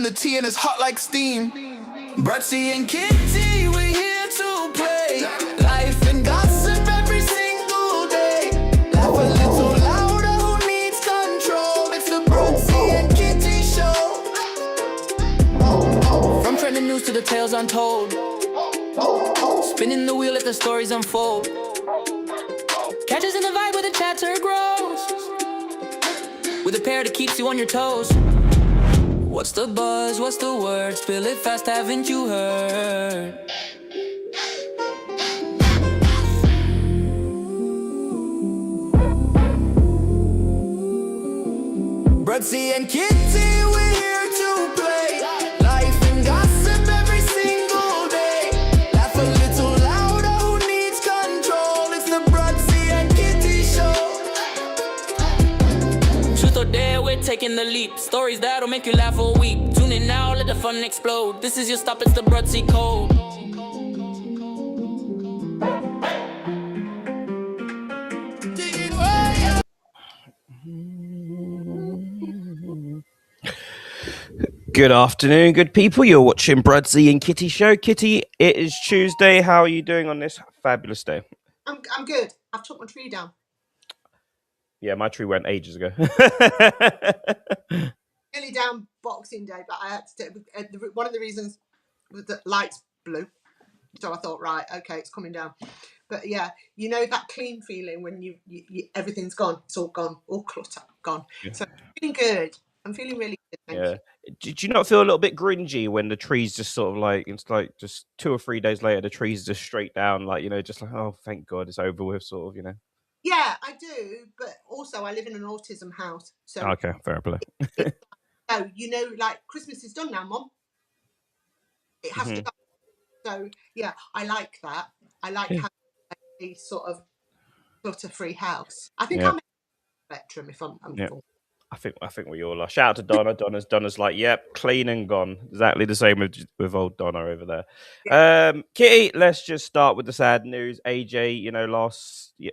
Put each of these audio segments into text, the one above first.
the tea and it's hot like steam. Bruddc and Kitty, we're here to play. Life and gossip every single day. Laugh a little louder, who needs control? It's the Bruddc and Kitty show. From trending news to the tales untold, spinning the wheel as the stories unfold. Catch us in the vibe where the chatter grows, with a pair that keeps you on your toes. What's the buzz? What's the word? Spill it fast, haven't you heard? Bruddc and Kitty, we're here to play. Life and gossip every single day. Laugh a little louder, who needs control? It's the Bruddc and Kitty show. Truth or dare, we're taking the leap. Stories that'll make you laugh or weep. Tune in now, let the fun explode. This is your stop, it's the Bruddc code. Good afternoon, good people. You're watching Bruddc and Kitty show. Kitty, it is Tuesday. How are you doing on this fabulous day? I'm good. I've took my tree down. Yeah, my tree went ages ago. Nearly down Boxing Day, but I had to. One of the reasons was that lights blew, so I thought, right, okay, it's coming down. But yeah, you know that clean feeling when you everything's gone. It's all gone, all clutter gone. Yeah. So I'm feeling good. I'm feeling really good. Thank you. Did you not feel a little bit gringy when the trees just sort of like, it's like just 2 or 3 days later, the trees just straight down, like, you know, just like, oh, thank God it's over with, sort of, you know? Yeah, I do. But also I live in an autism house. So okay, fair play. So, you know, like Christmas is done now, Mom. It has to go. So yeah, I like that. I like having a sort of clutter-free house. I think I'm in the spectrum if I'm full. I think we all are. Shout out to Donna. Donna's like, yep, clean and gone. Exactly the same with old Donna over there. Yeah. Kitty, let's just start with the sad news. AJ, you know,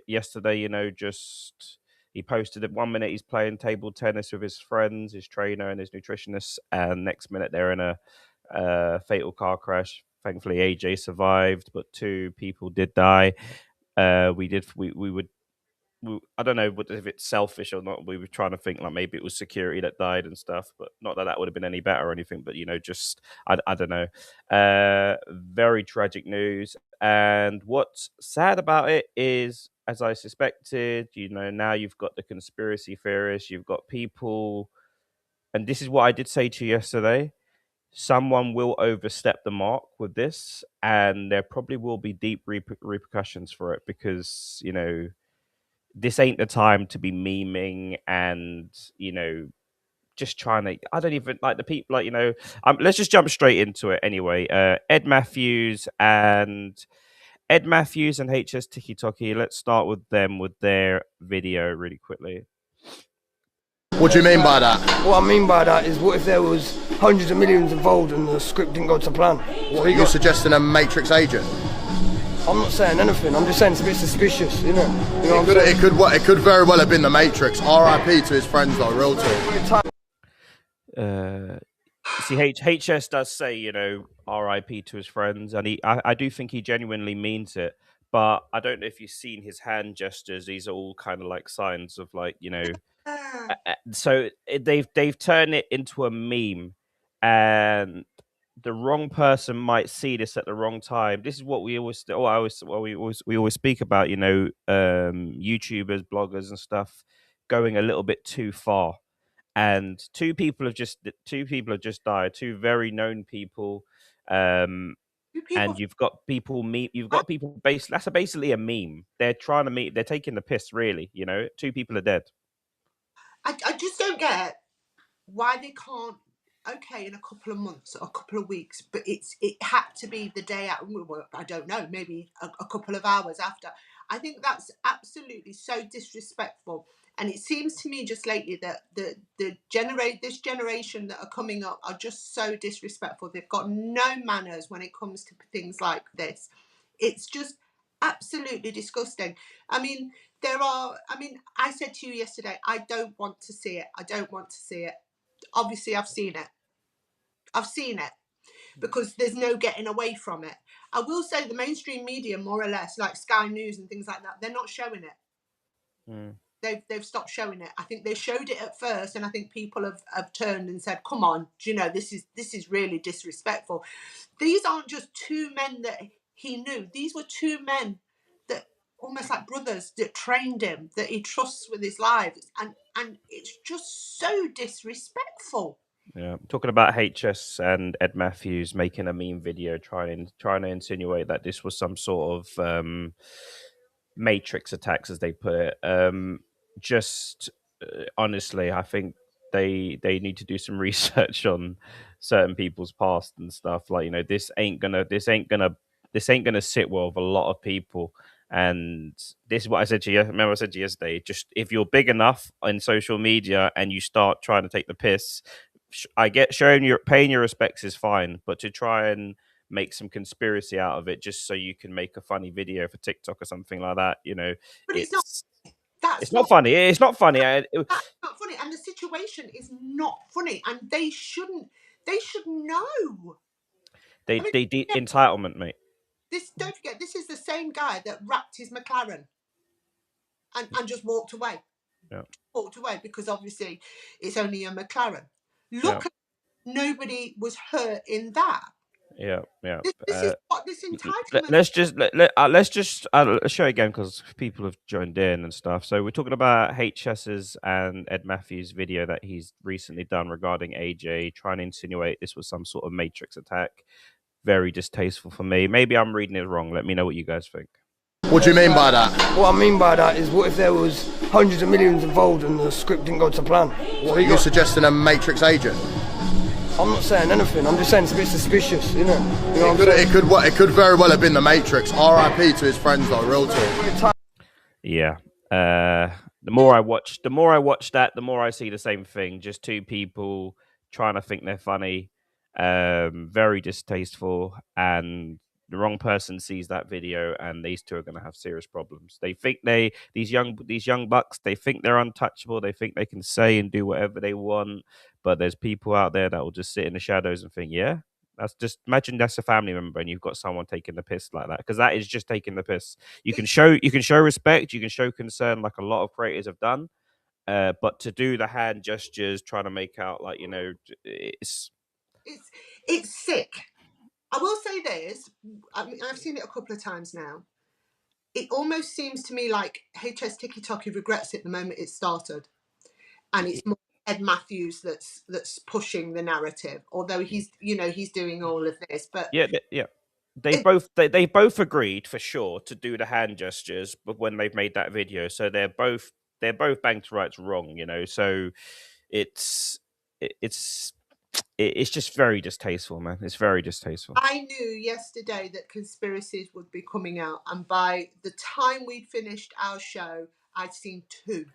yesterday, you know, just he posted it 1 minute he's playing table tennis with his friends, his trainer and his nutritionist, and next minute they're in a fatal car crash. Thankfully, AJ survived, but 2 people did die. I don't know if it's selfish or not. We were trying to think like maybe it was security that died and stuff, but not that that would have been any better or anything. But, you know, just, I don't know. Very tragic news. And what's sad about it is, as I suspected, you know, now you've got the conspiracy theorists, you've got people, and this is what I did say to you yesterday. Someone will overstep the mark with this, and there probably will be deep repercussions for it because, you know, this ain't the time to be memeing and, you know, just trying to, I don't even like the people, like, you know, let's just jump straight into it anyway. Ed Matthews and HS Tiki Toki, let's start with them with their video really quickly. What do you mean by that? What I mean by that is, what if there was hundreds of millions involved and the script didn't go to plan? What, you're suggesting a Matrix agent? I'm not saying anything. I'm just saying it's a bit suspicious, you know. You know it could very well have been the Matrix. R.I.P. to his friends, though. Real talk. See, HS does say, you know, R.I.P. to his friends, and I do think he genuinely means it. But I don't know if you've seen his hand gestures. These are all kind of like signs of, like, you know. So they've turned it into a meme, and the wrong person might see this at the wrong time. This is what we always speak about, you know, YouTubers, bloggers and stuff going a little bit too far. And 2 people have just died, 2 very known people. And you've got people that's basically a meme. They're trying to they're taking the piss, really, you know. 2 people are dead. I just don't get why they can't. Okay, in a couple of months or a couple of weeks, but it had to be the day out. Well, I don't know, maybe a couple of hours after. I think that's absolutely so disrespectful. And it seems to me just lately that this generation that are coming up are just so disrespectful. They've got no manners when it comes to things like this. It's just absolutely disgusting. I mean, I said to you yesterday, I don't want to see it. I don't want to see it. Obviously, I've seen it. I've seen it because there's no getting away from it. I will say the mainstream media, more or less, like Sky News and things like that, they're not showing it. Mm. They've stopped showing it. I think they showed it at first, and I think people have turned and said, "Come on, do you know this is really disrespectful." These aren't just two men that he knew. These were two men that almost like brothers that trained him, that he trusts with his life, and it's just so disrespectful. Yeah, talking about HS and Ed Matthews making a meme video trying to insinuate that this was some sort of matrix attacks, as they put it. Just honestly, I think they need to do some research on certain people's past and stuff. Like, this ain't gonna sit well with a lot of people. And this is what I said to you. Remember, I said to you yesterday. Just if you're big enough on social media and you start trying to take the piss, I get paying your respects is fine, but to try and make some conspiracy out of it just so you can make a funny video for TikTok or something like that, But it's not. it's That's it's not not. funny. It's not funny. That's not funny, and the situation is not funny, and they shouldn't. They should know. I mean, yeah, Entitlement, mate. this. Don't forget, this is the same guy that wrapped his McLaren and just walked away. Yeah, Walked away because obviously it's only a McLaren. yeah, Look, nobody was hurt in that. yeah, yeah. This is what this entitlement. Let's just show again because people have joined in and stuff. So we're talking about HS's and Ed Matthews video that he's recently done regarding AJ, trying to insinuate this was some sort of Matrix attack. Very distasteful for me. Maybe I'm reading it wrong. Let me know what you guys think. What do you mean by that? What I mean by that is, what if there was hundreds of millions involved and the script didn't go to plan? What, you're suggesting a Matrix agent? I'm not saying anything. I'm just saying it's a bit suspicious, you know what I'm saying? It could very well have been the Matrix. R.I.P. to his friends, though. Real talk. Yeah. The more I watch that, the more I see the same thing. Just two people trying to think they're funny. Very distasteful, and the wrong person sees that video, and these two are going to have serious problems. They think these young bucks, they think they're untouchable. They think they can say and do whatever they want, but there's people out there that will just sit in the shadows and think, yeah. Imagine that's a family member and you've got someone taking the piss like that, because that is just taking the piss. You can show respect, you can show concern, like a lot of creators have done, but to do the hand gestures, trying to make out like It's sick. I will say this. I mean, I've seen it a couple of times now. It almost seems to me like HS TikTok regrets it the moment it started, and it's more Ed Matthews that's pushing the narrative. Although he's doing all of this, but yeah. They both agreed for sure to do the hand gestures, but when they've made that video, so they're both banged to rights wrong, So it's just very distasteful, man. It's very distasteful. I knew yesterday that conspiracies would be coming out, and by the time we'd finished our show, I'd seen two.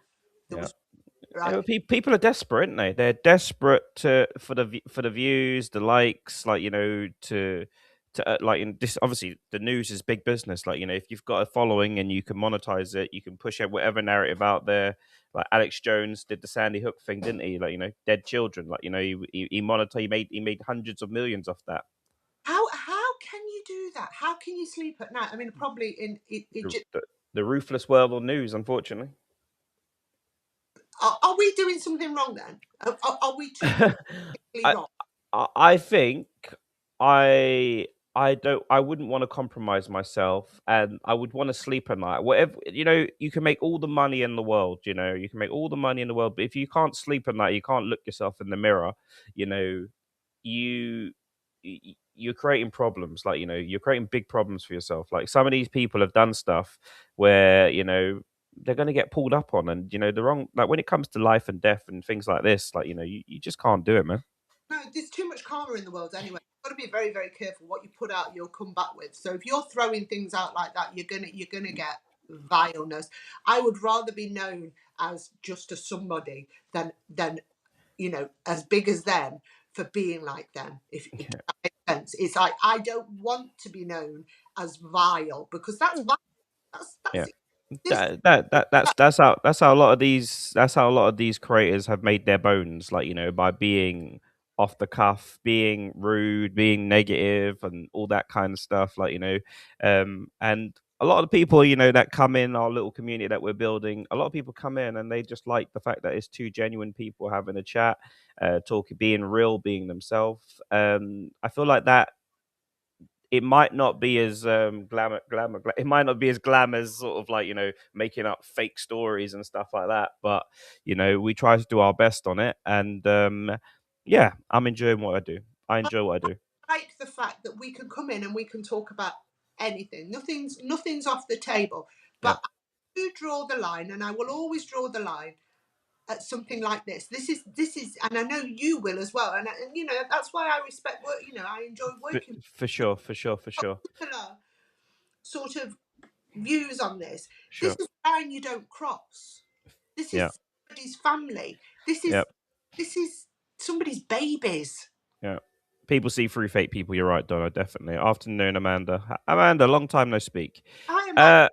People are desperate, aren't they? They're desperate for the views, the likes, like in this. Obviously, the news is big business. Like, if you've got a following and you can monetize it, you can push out whatever narrative out there. Like Alex Jones did the Sandy Hook thing, didn't he? Like, dead children. Like, he monetized. He made hundreds of millions off that. How can you do that? How can you sleep at night? I mean, probably in the ruthless world of news, unfortunately. Are we doing something wrong then? Are we too wrong? I think I wouldn't want to compromise myself, and I would want to sleep at night. Whatever, you can make all the money in the world, you can make all the money in the world, but if you can't sleep at night, you can't look yourself in the mirror, you're creating problems. Like, you're creating big problems for yourself. Like, some of these people have done stuff where, they're going to get pulled up on, and the wrong, like, when it comes to life and death and things like this, like, you just can't do it, man. No, there's too much karma in the world anyway. You've got to be very, very careful what you put out. You'll come back with. So if you're throwing things out like that, you're gonna get vileness. I would rather be known as just a somebody than as big as them for being like them. If that makes sense, it's like I don't want to be known as vile, because that's vile. That's Yeah. it. That's how a lot of these creators have made their bones, like, by being off the cuff, being rude, being negative, and all that kind of stuff. And a lot of the people, that come in our little community that we're building, a lot of people come in and they just like the fact that it's two genuine people having a chat, talking, being real, being themselves. I feel like that it might not be as it might not be as glam as sort of like making up fake stories and stuff like that, but we try to do our best on it. And yeah, I'm enjoying what I do. I enjoy what I do. I like the fact that we can come in and we can talk about anything. Nothing's off the table. Yeah. But I do draw the line, and I will always draw the line at something like this. This is, and I know you will as well. And that's why I respect work. I enjoy working For sure, for sure, for sure. similar sort of views on this. Sure. This is a line you don't cross. This Yeah. is somebody's family. This is Yep. this is somebody's babies. Yeah. People see through fake people. You're right, Donna. Definitely. Afternoon, Amanda. Amanda, long time no speak. I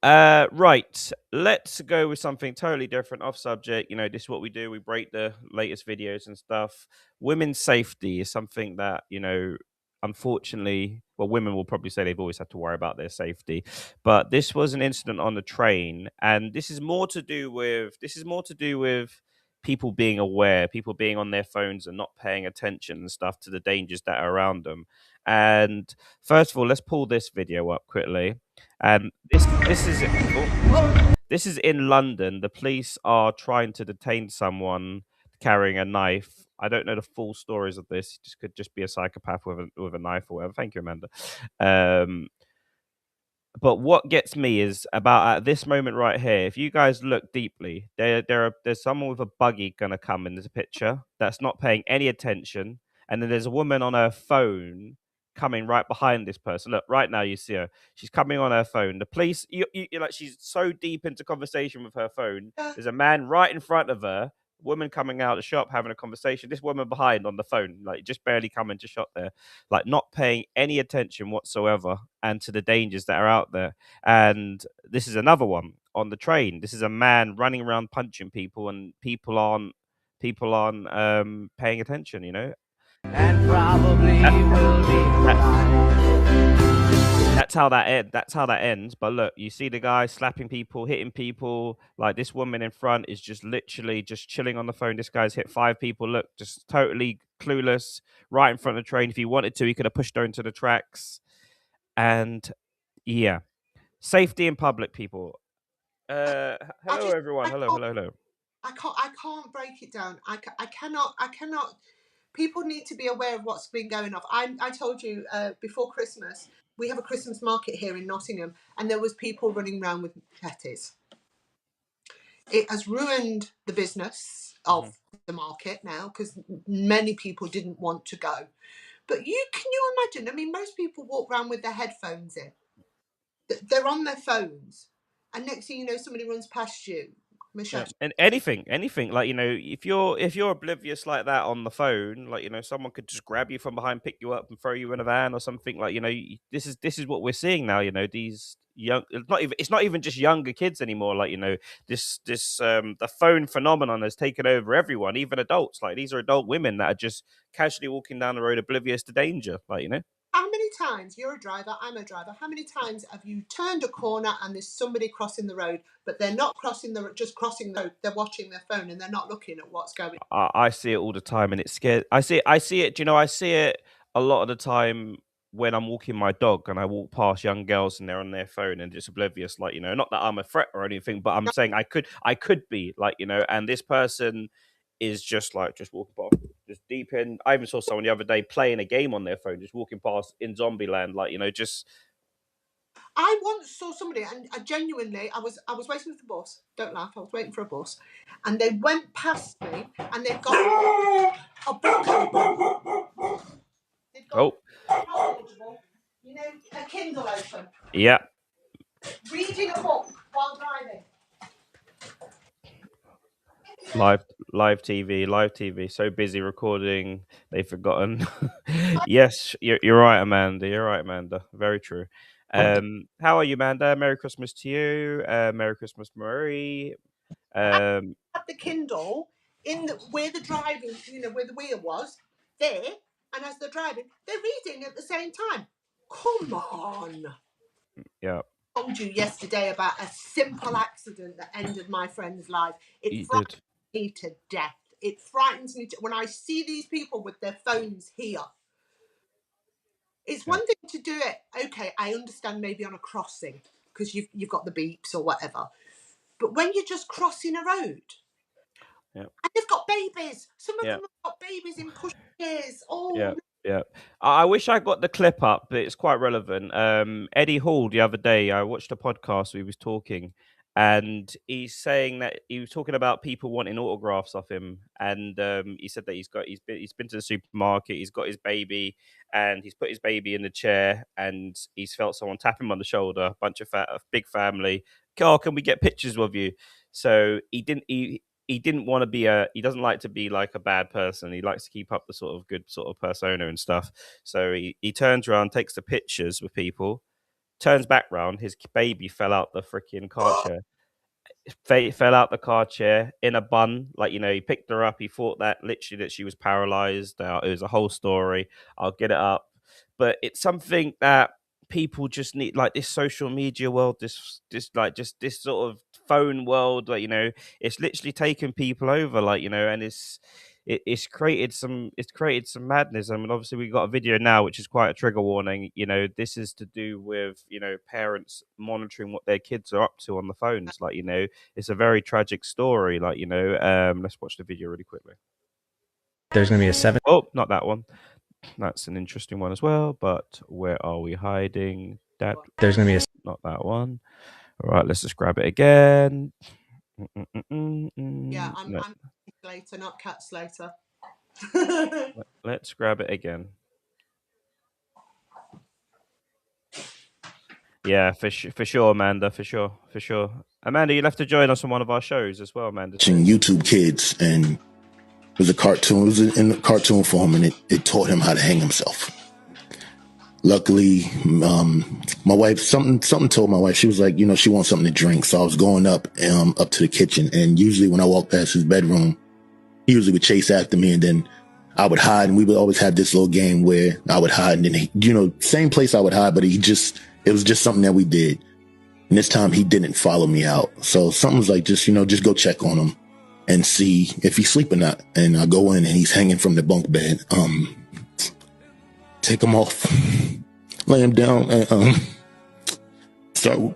am. Right. Let's go with something totally different, off subject. This is what we do. We break the latest videos and stuff. Women's safety is something that, unfortunately, well, women will probably say they've always had to worry about their safety. But this was an incident on the train, and this is more to do with people being aware, people being on their phones and not paying attention and stuff to the dangers that are around them. And first of all, let's pull this video up quickly. And this is in London. The police are trying to detain someone carrying a knife. I don't know the full stories of this. It could just be a psychopath with a knife or whatever. Thank you, Amanda. But what gets me is about at this moment right here. If you guys look deeply, there's someone with a buggy gonna come in this picture that's not paying any attention, and then there's a woman on her phone coming right behind this person. Look, right now you see her. She's coming on her phone. The police, you're like, she's so deep into conversation with her phone. There's a man right in front of her. Woman coming out of the shop having a conversation. This woman behind on the phone, like just barely coming to shot there, like not paying any attention whatsoever, and to the dangers that are out there. And this is another one on the train. This is a man running around punching people, and people aren't paying attention. And probably will be That's how that ends. But look, you see the guy slapping people, hitting people. Like this woman in front is just literally just chilling on the phone. This guy's hit 5 people. Look, just totally clueless, right in front of the train. If he wanted to, he could have pushed her into the tracks. And yeah, safety in public, people. Hello, everyone. Hello. I can't break it down. I cannot. People need to be aware of what's been going on. I told you before Christmas, we have a Christmas market here in Nottingham, and there was people running around with machetes. It has ruined the business of the market now, because many people didn't want to go. But can you imagine? I mean, most people walk around with their headphones in. They're on their phones, and next thing you know, somebody runs past you. Yeah. And anything, like if you're oblivious like that on the phone, like someone could just grab you from behind, pick you up, and throw you in a van or something. Like this is what we're seeing now. These young, it's not even just younger kids anymore. Like this the phone phenomenon has taken over everyone, even adults. Like these are adult women that are just casually walking down the road, oblivious to danger. How many times, you're a driver, I'm a driver, how many times have you turned a corner and there's somebody crossing the road, but they're not crossing just crossing the road, they're watching their phone and they're not looking at what's going on? I see it all the time, and it's scared. I see it. I see it a lot of the time when I'm walking my dog and I walk past young girls and they're on their phone and just oblivious. Like not that I'm a threat or anything, but I'm saying I could be like and this person is just walking past, just deep in. I even saw someone the other day playing a game on their phone, just walking past in Zombieland, just. I once saw somebody, and I genuinely, I was waiting for the bus. Don't laugh, I was waiting for a bus, and they went past me, and they've got a book. They've got a Kindle open. Yeah. Reading a book while driving. Live TV. So busy recording, they've forgotten. Yes, you're right, Amanda. You're right, Amanda. Very true. How are you, Amanda? Merry Christmas to you. Merry Christmas, Marie. Had the Kindle where the driving, where the wheel was. there, and as they're driving, they're reading at the same time. Come on. Yeah. I told you yesterday about a simple accident that ended my friend's life. It You frightens did. me to death. It frightens me when I see these people with their phones here. It's Yeah. one thing to do it. Okay, I understand maybe on a crossing because you've got the beeps or whatever. But when you're just crossing a road, Yeah. and they've got babies. Some of Yeah. them have got babies in pushchairs. Oh, Yeah. no. Yeah. I wish I got the clip up, but it's quite relevant. Eddie Hall the other day, I watched a podcast where he was talking, and he's saying that he was talking about people wanting autographs off him, and he said that he's been to the supermarket, he's got his baby, and he's put his baby in the chair, and he's felt someone tap him on the shoulder, a bunch of a big family. Oh, can we get pictures with you? So he didn't want to be he doesn't like to be like a bad person. He likes to keep up the sort of good sort of persona and stuff. So he turns around, takes the pictures with people, turns back round, his baby fell out the freaking car chair. Fell out the car chair in a bun. Like, he picked her up. He thought that literally that she was paralyzed. It was a whole story. I'll get it up. But it's something that people just need, like this social media world, this like just this sort of phone world, like, it's literally taken people over, like, and it's created some madness. I mean, obviously we got a video now which is quite a trigger warning. This is to do with parents monitoring what their kids are up to on the phones. Like, it's a very tragic story. Like, let's watch the video really quickly. There's going to be a 7. Oh, not that one. That's an interesting one as well. But where are we hiding? That There's going to be a not that one. All right, let's just grab it again. Yeah, No, I'm Slater, not Cat Slater. let's grab it again. Yeah, for sure, Amanda, for sure. Amanda, you'll have to join us on one of our shows as well, Amanda. Watching YouTube Kids, and it was a cartoon. It was in the cartoon form, and it taught him how to hang himself. Luckily, my wife, something told my wife. She was like, she wants something to drink. So I was going up to the kitchen, and usually when I walked past his bedroom, he usually would chase after me, and then I would hide, and we would always have this little game where I would hide, and then same place I would hide, but it was just something that we did. And this time he didn't follow me out. So something's like, just go check on him and see if he's sleeping or not. And I go in and he's hanging from the bunk bed. Take him off, lay him down, and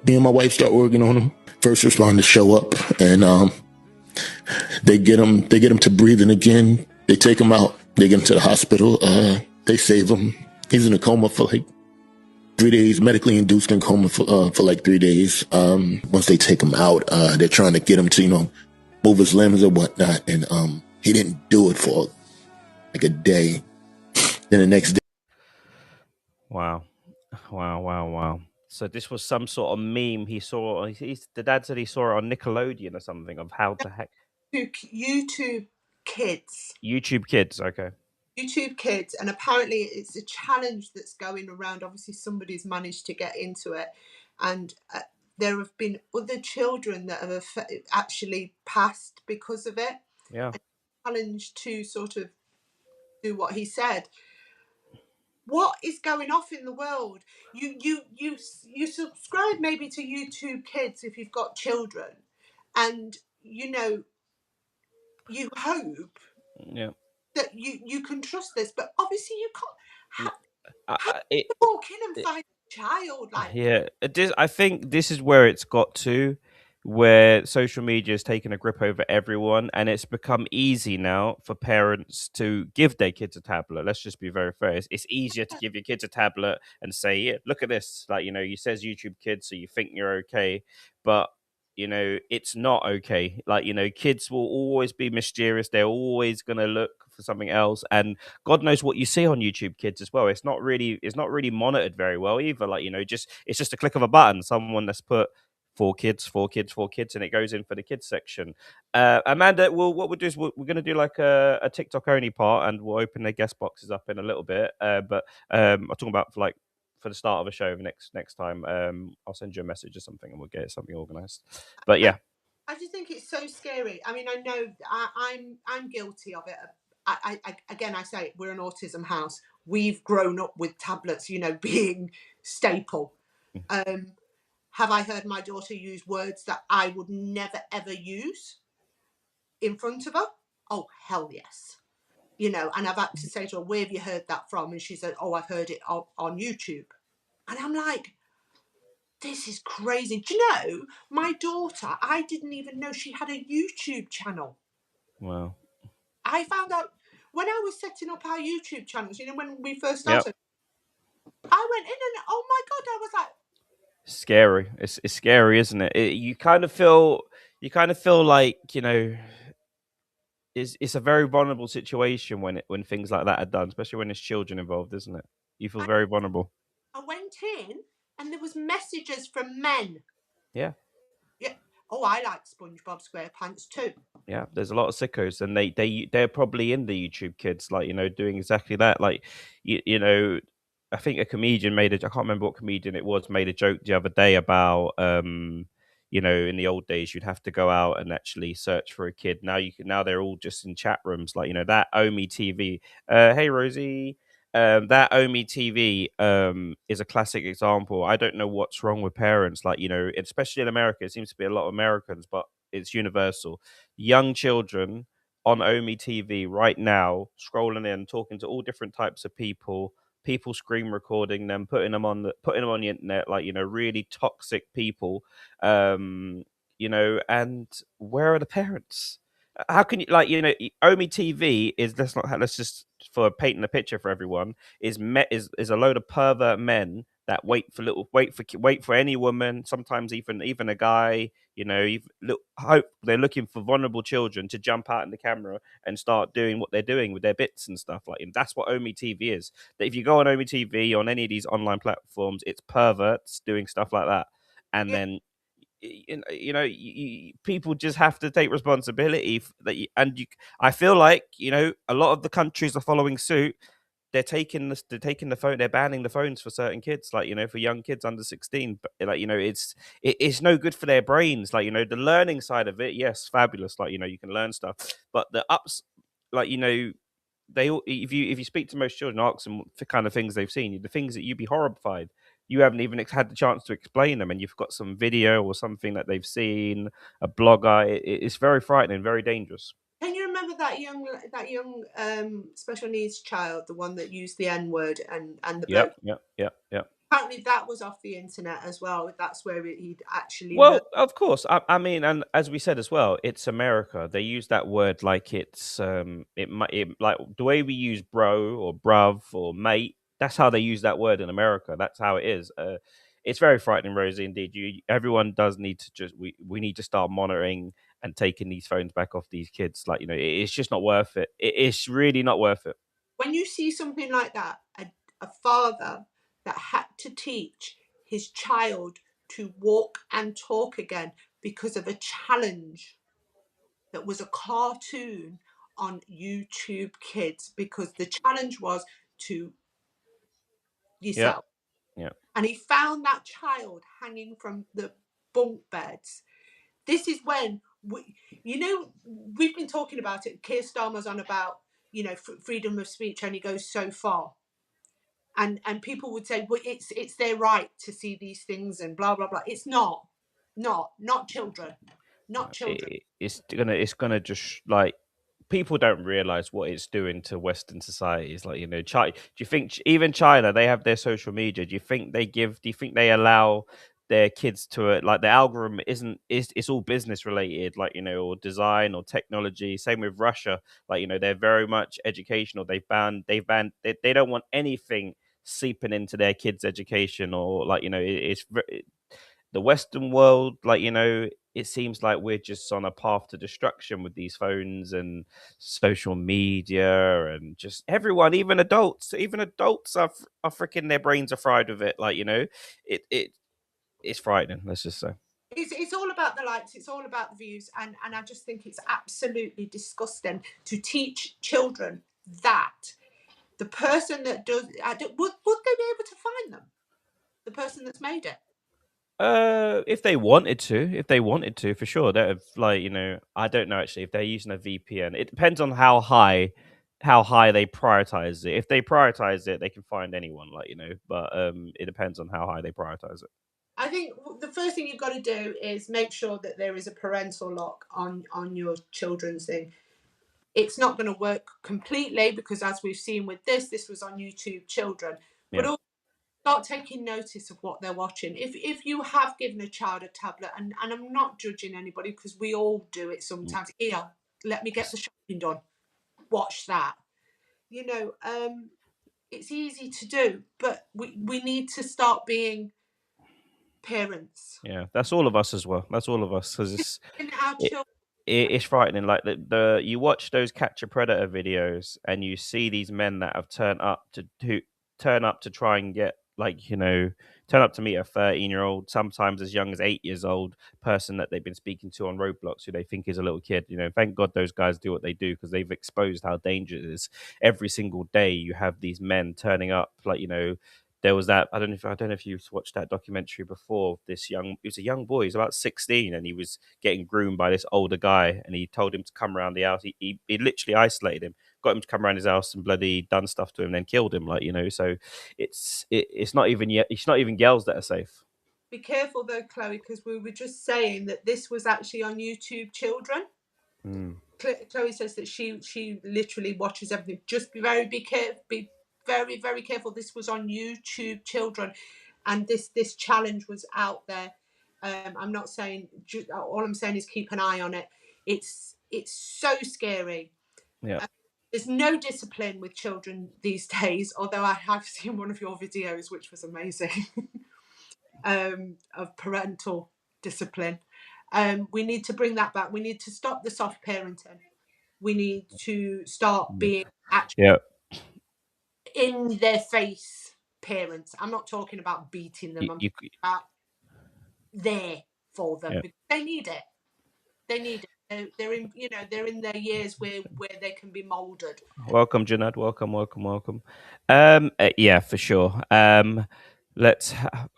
me and my wife start working on him. First responders show up, and they get him to breathing again. They take him out. They get him to the hospital. They save him. He's in a coma for like 3 days, medically induced in coma for like 3 days. Once they take him out, they're trying to get him to, move his limbs or whatnot. And he didn't do it for like a day. Then the next day. Wow. So this was some sort of meme he saw. The dad said he saw it on Nickelodeon or something of how to hack YouTube Kids. YouTube Kids. Okay. YouTube Kids, and apparently it's a challenge that's going around. Obviously, somebody's managed to get into it, and there have been other children that have actually passed because of it. Yeah. A challenge to sort of do what he said. What is going off in the world? You subscribe maybe to YouTube Kids if you've got children, and you hope that you can trust this, but obviously you can't. How do you walk in and find a child like that? I think this is where it's got to, where social media has taken a grip over everyone, and it's become easy now for parents to give their kids a tablet. Let's just be very fair. It's easier to give your kids a tablet and say, "Yeah, look at this." Like, you says YouTube Kids, so you think you're okay, but it's not okay. Like, kids will always be mysterious. They're always going to look for something else, and God knows what you see on YouTube Kids as well. It's not really monitored very well either. Like, it's just a click of a button. Someone that's put four kids, and it goes in for the kids section. Amanda, what we'll do is we're going to do like a TikTok only part, and we'll open the guest boxes up in a little bit. But I'm talking about for the start of a show next time. I'll send you a message or something, and we'll get something organized. But yeah, I just think it's so scary. I mean, I know I'm guilty of it. again, I say we're an autism house. We've grown up with tablets, you know, being staple. Have I heard my daughter use words that I would never ever use in front of her? Oh, hell yes. You know, and I've had to say to her, where have you heard that from? And she said, oh, I've heard it on YouTube. And I'm like, this is crazy. Do you know, my daughter, I didn't even know she had a YouTube channel. Wow. I found out when I was setting up our YouTube channels, you know, when we first Yep. started, I went in and, oh my God, I was like, Scary. It's scary, isn't it? You kind of feel like, you know, it's a very vulnerable situation when things like that are done, especially when there's children involved, isn't it? You feel very vulnerable. I went in and there was messages from men. Yeah. Yeah. Oh, I like SpongeBob SquarePants too. Yeah, there's a lot of sickos, and they're probably in the YouTube Kids, like, you know, doing exactly that. Like, you know, I think a comedian I can't remember what comedian it was, made a joke the other day about, you know, in the old days you'd have to go out and actually search for a kid. Now they're all just in chat rooms, like, you know, that Omi TV. Hey Rosie, that Omi TV is a classic example. I don't know what's wrong with parents, like, you know, especially in America. It seems to be a lot of Americans, but it's universal. Young children on Omi TV right now, scrolling in, talking to all different types of people screen recording them, putting them on the internet, like, you know, really toxic people. You know, and where are the parents? How can you, like, you know, Omi TV is, let's just, for painting a picture for everyone, is a load of pervert men that wait for any woman, sometimes even a guy, you know, hope they're looking for vulnerable children to jump out in the camera and start doing what they're doing with their bits and stuff, like, and that's what Omi TV is. That if you go on Omi TV on any of these online platforms, it's perverts doing stuff like that, and Yeah. then you know, people just have to take responsibility I feel like, you know, a lot of the countries are following suit. They're taking the phone, they're banning the phones for certain kids, like, you know, for young kids under 16. But, like, you know, it's no good for their brains, like, you know, the learning side of it, yes, fabulous, like, you know, you can learn stuff, but the ups, like, you know, if you speak to most children, ask them the kind of things they've seen, the things that you'd be horrified. You haven't even had the chance to explain them, and you've got some video or something that they've seen, a blogger. It's very frightening, very dangerous. Can you remember that young special needs child, the one that used the N word and the Yep, burp? yep. Apparently, that was off the internet as well. That's where he'd actually learned. Well, of course. I mean, and as we said as well, it's America. They use that word like it's like the way we use bro or bruv or mate. That's how they use that word in America. That's how it is. It's very frightening, Rosie. Indeed, everyone does need to we need to start monitoring and taking these phones back off these kids. Like, you know, it's just not worth it. It's really not worth it. When you see something like that, a father that had to teach his child to walk and talk again because of a challenge that was a cartoon on YouTube Kids, because the challenge was to Yeah, yourself. yeah. And he found that child hanging from the bunk beds. This is when we've been talking about it. Keir Starmer's on about, you know, freedom of speech only goes so far, and people would say, well, it's their right to see these things and blah blah blah. It's not children, not children. It's gonna just, like, people don't realize what it's doing to Western societies. Like, you know, do you think even China, they have their social media? Do you think they allow their kids to like, the algorithm it's all business related, like, you know, or design or technology. Same with Russia, like, you know, they're very much educational. They don't want anything seeping into their kids' education, or, like, you know, the Western world, like, you know, it seems like we're just on a path to destruction with these phones and social media, and just everyone, even adults are freaking, their brains are fried with it. Like, you know, it's frightening. Let's just say It's all about the likes, it's all about the views, and I just think it's absolutely disgusting to teach children that the person that does, would they be able to find them, the person that's made it? if they wanted to, for sure. That, like, you know, I don't know actually if they're using a VPN. It depends on how high how high they prioritize it. If they prioritize it, they can find anyone, like, you know. But it depends on how high they prioritize it. I think the first thing you've got to do is make sure that there is a parental lock on your children's thing. It's not going to work completely because, as we've seen with this was on YouTube Children, but Yeah. also start taking notice of what they're watching. If you have given a child a tablet, and I'm not judging anybody because we all do it sometimes. Here, let me get the shopping done. Watch that. You know, it's easy to do, but we need to start being parents. Yeah, that's all of us as well. That's all of us, because In our it, children. it's frightening. Like the you watch those catch a predator videos, and you see these men that have turned up to try and get, like, you know, turn up to meet a 13-year-old, sometimes as young as 8 years old person that they've been speaking to on roadblocks, who they think is a little kid. You know, thank God those guys do what they do, because they've exposed how dangerous it is. Every single day you have these men turning up, like, you know. There was that, I don't know if you watched that documentary before. He was a young boy, he's about 16, and he was getting groomed by this older guy, and he told him to come around the house. He literally isolated him, got him to come around his house and bloody done stuff to him, then killed him, like, you know. So it's not even yet, it's not even girls that are safe. Be careful though, Chloe, because we were just saying that this was actually on YouTube Children. Chloe says that she literally watches everything. Just be very very careful. This was on YouTube Children, and this challenge was out there. I'm not saying, all I'm saying is keep an eye on it. It's so scary. Yeah. There's no discipline with children these days, although I have seen one of your videos, which was amazing, of parental discipline. We need to bring that back. We need to stop the soft parenting. We need to start being actually Yeah. in their face parents. I'm not talking about beating them. I'm You, talking about there for them yeah. because they need it. They need it. They're in, you know, they're in their years where they can be molded. Welcome, Janad. Welcome. Yeah, for sure. I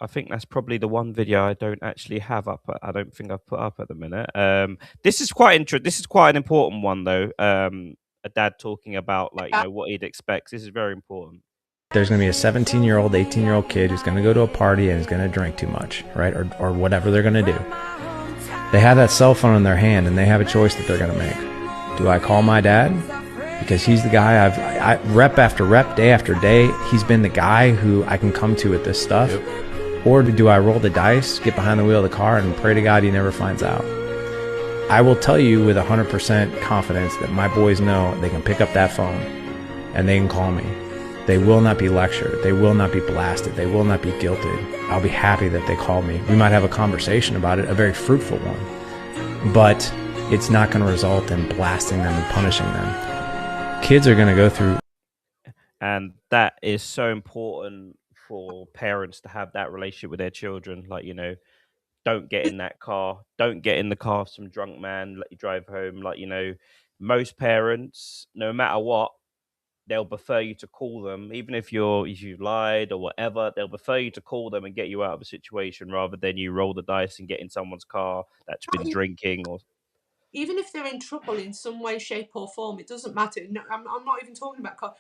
think that's probably the one video I don't actually have up. I don't think I've put up at the minute. This is quite This is quite an important one, though. A dad talking about, like, you know, what he'd expect. This is very important. There's going to be a 17-year-old, 18-year-old kid who's going to go to a party and is going to drink too much, right? Or whatever they're going to do. They have that cell phone in their hand and they have a choice that they're going to make. Do I call my dad? Because he's the guy I rep after rep, day after day, he's been the guy who I can come to with this stuff. Yep. Or do I roll the dice, get behind the wheel of the car, and pray to God he never finds out? I will tell you with 100% confidence that my boys know they can pick up that phone and they can call me. They will not be lectured. They will not be blasted. They will not be guilted. I'll be happy that they call me. We might have a conversation about it, a very fruitful one. But it's not going to result in blasting them and punishing them. Kids are going to go through. And that is so important for parents to have that relationship with their children. Like, you know, don't get in that car. Don't get in the car with some drunk man, let you drive home. Like, you know, most parents, no matter what, they'll prefer you to call them, even if you've lied or whatever. They'll prefer you to call them and get you out of a situation rather than you roll the dice and get in someone's car that's been drinking. Or even if they're in trouble in some way, shape, or form, it doesn't matter. No, I'm not even talking about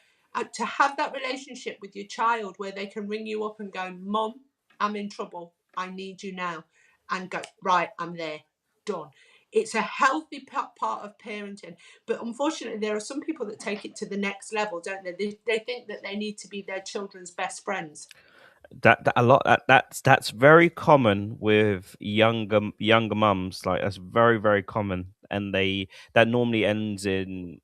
to have that relationship with your child where they can ring you up and go, "Mum, I'm in trouble. I need you now," and go, "Right, I'm there. Done." It's a healthy part of parenting, but unfortunately, there are some people that take it to the next level, don't they? They think that they need to be their children's best friends. That's very common with younger mums. Like, that's very, very common, and that normally ends in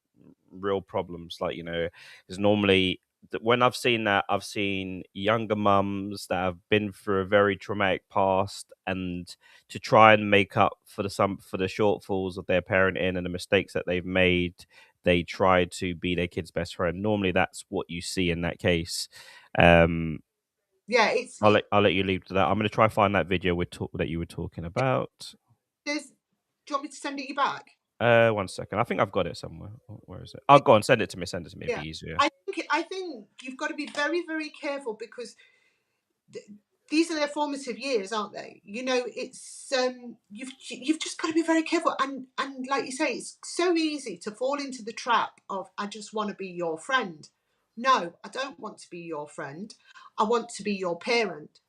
real problems. Like, you know, is normally when I've seen that, I've seen younger mums that have been through a very traumatic past, and to try and make up for the shortfalls of their parenting and the mistakes that they've made, they try to be their kid's best friend. Normally, that's what you see in that case. Yeah, it's. I'll let you leave to that. I'm going to try and find that video that you were talking about. Do you want me to send it you back? 1 second. I think I've got it somewhere. Where is it? Oh, go on. Send it to me. Send it to me. It'd be easier. I think you've got to be very, very careful because these are their formative years, aren't they? You know, it's you've just got to be very careful. And like you say, it's so easy to fall into the trap of I just want to be your friend. No, I don't want to be your friend. I want to be your parent.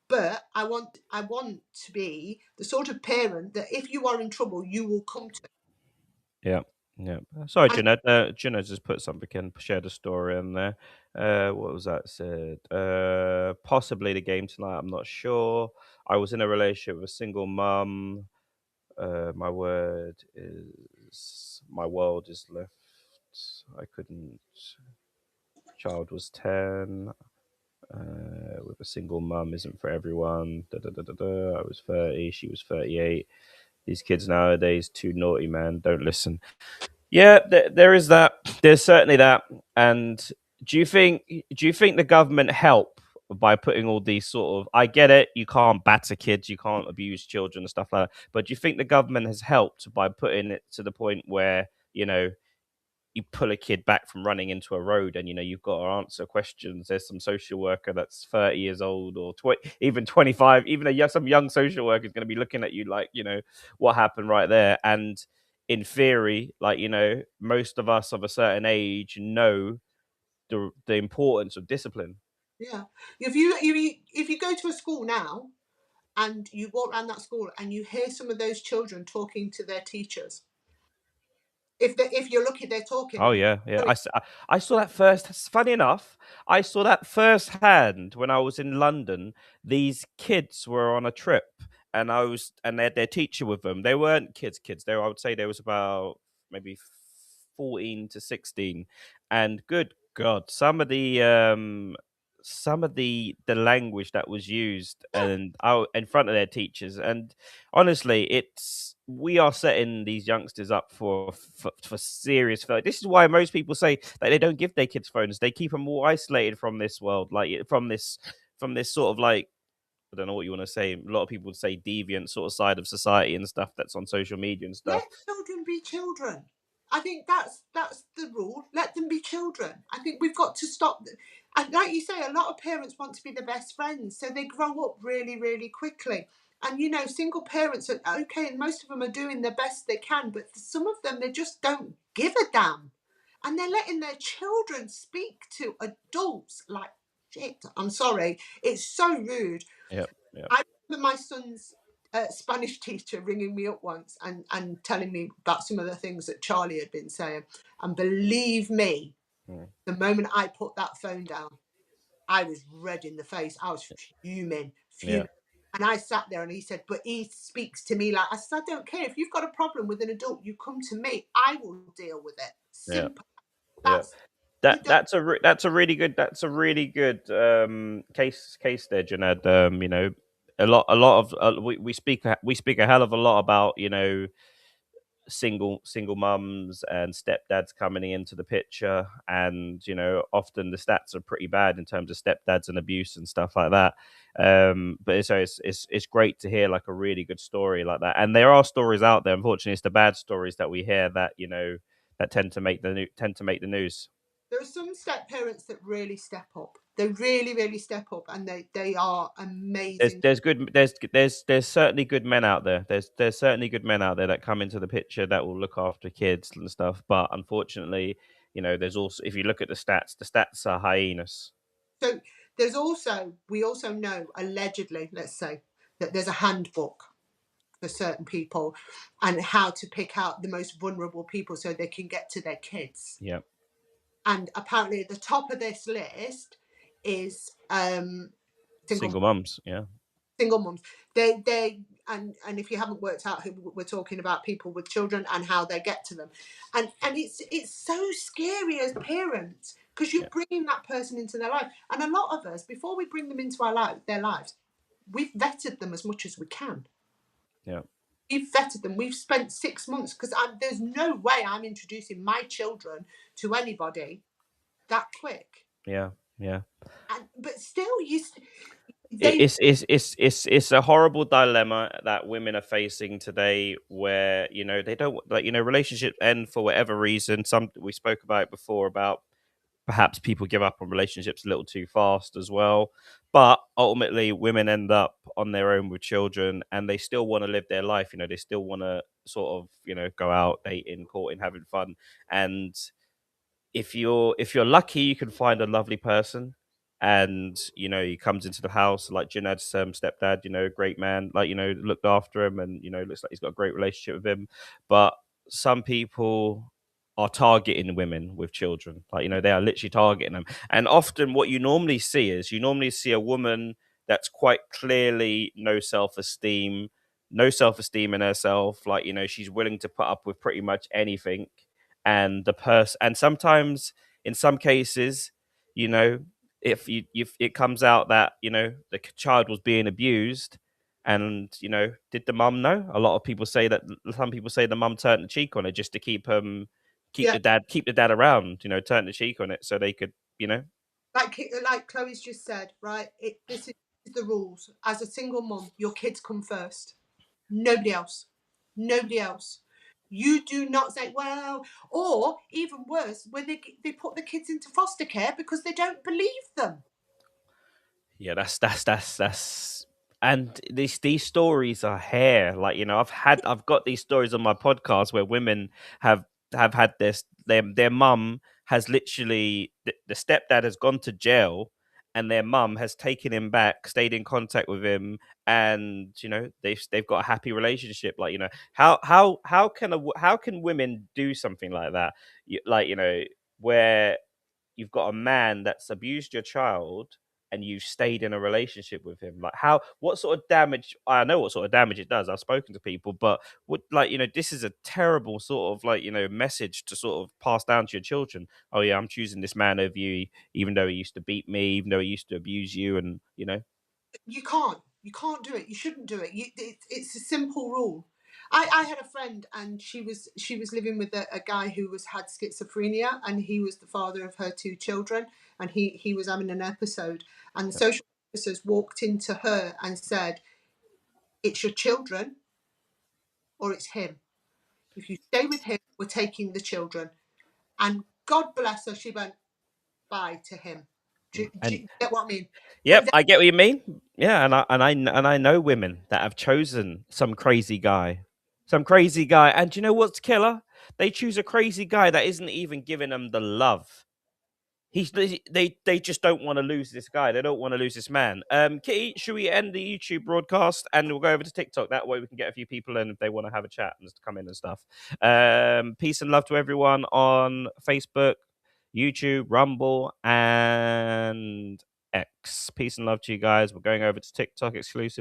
But I want to be the sort of parent that if you are in trouble, you will come to. Yeah, yeah. Sorry, And Jeanette. Jeanette just put something in, shared a story in there. What was that said? Possibly the game tonight. I'm not sure. I was in a relationship with a single mum. My word is, my world is left. I couldn't. Child was 10. With a single mum isn't for everyone. Da, da, da, da, da. I was 30. She was 38. These kids nowadays too naughty, man. Don't listen. Yeah, there is that. There's certainly that. And do you think the government help by putting all these sort of? I get it. You can't batter kids. You can't abuse children and stuff like that. But do you think the government has helped by putting it to the point where you pull a kid back from running into a road, and you've got to answer questions? There's some social worker that's 30 years old, or even 25, even some young social worker is going to be looking at you like, what happened right there. And in theory, like, most of us of a certain age know the importance of discipline. yeah, if you go to a school now and you walk around that school and you hear some of those children talking to their teachers, if you're lucky, they're talking. Oh yeah, yeah. So I saw that first. Funny enough, I saw that firsthand when I was in London. These kids were on a trip, and they had their teacher with them. They weren't kids. I would say there was about maybe 14 to 16. And good God, some of the language that was used yeah, and out in front of their teachers. And honestly, we are setting these youngsters up for serious failure. This is why most people say that they don't give their kids phones. They keep them more isolated from this world, like from this sort of, like, I don't know what you want to say. A lot of people would say deviant sort of side of society and stuff that's on social media and let stuff. children be children. I think that's the rule. Let them be children. I think we've got to stop. And like you say, a lot of parents want to be the best friends, so they grow up really, really quickly. And single parents are okay, and most of them are doing the best they can. But some of them, they just don't give a damn, and they're letting their children speak to adults like shit. I'm sorry, it's so rude. Yeah, yeah, I remember my son's Spanish teacher ringing me up once and telling me about some of the things that Charlie had been saying. And believe me, mm, the moment I put that phone down, I was red in the face. I was fuming, yeah, fuming. And I sat there and he said, but he speaks to me like, I said, I don't care. If you've got a problem with an adult, you come to me. I will deal with it. yeah, Simple. yeah. That's, you don't. That's a really good case there, Janed. We speak a hell of a lot about single mums and stepdads coming into the picture, and often the stats are pretty bad in terms of stepdads and abuse and stuff like that. But it's great to hear like a really good story like that. And there are stories out there. Unfortunately, it's the bad stories that we hear that that tend to make the news. There are some step parents that really step up. They really, really step up, and they are There's amazing. there's good there's certainly good men out there. There's certainly good men out there that come into the picture that will look after kids and stuff. But unfortunately, there's also, if you look at the stats are hyenas. So we also know, allegedly, let's say, that there's a handbook for certain people and how to pick out the most vulnerable people so they can get to their kids. Yeah, And apparently, at the top of this list is single single mums. Yeah, single mums. And if you haven't worked out who we're talking about, people with children and how they get to them, and it's so scary as parents because you're yeah, bringing that person into their life. And a lot of us, before we bring them into their lives, we've vetted them as much as we can. yeah, We've vetted them. We've spent 6 months because there's no way I'm introducing my children to anybody that quick. yeah, yeah. But still, It- they It's it's it's it's it's a horrible dilemma that women are facing today, where they don't, like, relationship end for whatever reason. Some, we spoke about it before, about perhaps people give up on relationships a little too fast as well. But ultimately, women end up on their own with children, and they still want to live their life. They still want to sort of, go out, dating, courting, having fun. And if you're lucky, you can find a lovely person, and he comes into the house like Jinad's stepdad, great man, like looked after him, and looks like he's got a great relationship with him. But some people are targeting women with children, like they are literally targeting them. And often what you normally see is a woman that's quite clearly no self esteem in herself, like she's willing to put up with pretty much anything. And the person, and sometimes in some cases, you know if it comes out that the child was being abused, and did the mum know? A lot of people say that, some people say the mum turned the cheek on it just to keep Yeah, the dad around, turn the cheek on it so they could, like Chloe's just said, right? This is the rules. As a single mum, your kids come first. Nobody else. Nobody else. You do not say, well, or even worse, when they put the kids into foster care because they don't believe them. Yeah, that's and these stories are hair. Like, I've got these stories on my podcast where women have had this, their mum has literally, the stepdad has gone to jail, and their mum has taken him back, stayed in contact with him, and they've got a happy relationship. Like, how can women do something like that? Like, where you've got a man that's abused your child, and you've stayed in a relationship with him. Like, what sort of damage? I know what sort of damage it does. I've spoken to people, but this is a terrible sort of, message to sort of pass down to your children. Oh yeah, I'm choosing this man over you, even though he used to beat me, even though he used to abuse you. And You can't do it. You shouldn't do it. It's a simple rule. I had a friend, and she was living with a guy who had schizophrenia, and he was the father of her two children, and he was having an episode, and the social officers walked into her and said, it's your children or it's him. If you stay with him, we're taking the children. And God bless her, she went bye to him. Do and you get what I mean? Yep, I get what you mean. Yeah, and I know women that have chosen some crazy guy, and do you know what's killer? They choose a crazy guy that isn't even giving them the love. They just don't want to lose this guy. They don't want to lose this man. Kitty, should we end the YouTube broadcast and we'll go over to TikTok? That way we can get a few people in if they want to have a chat and just come in and stuff. Peace and love to everyone on Facebook, YouTube, Rumble, and X. Peace and love to you guys. We're going over to TikTok exclusive.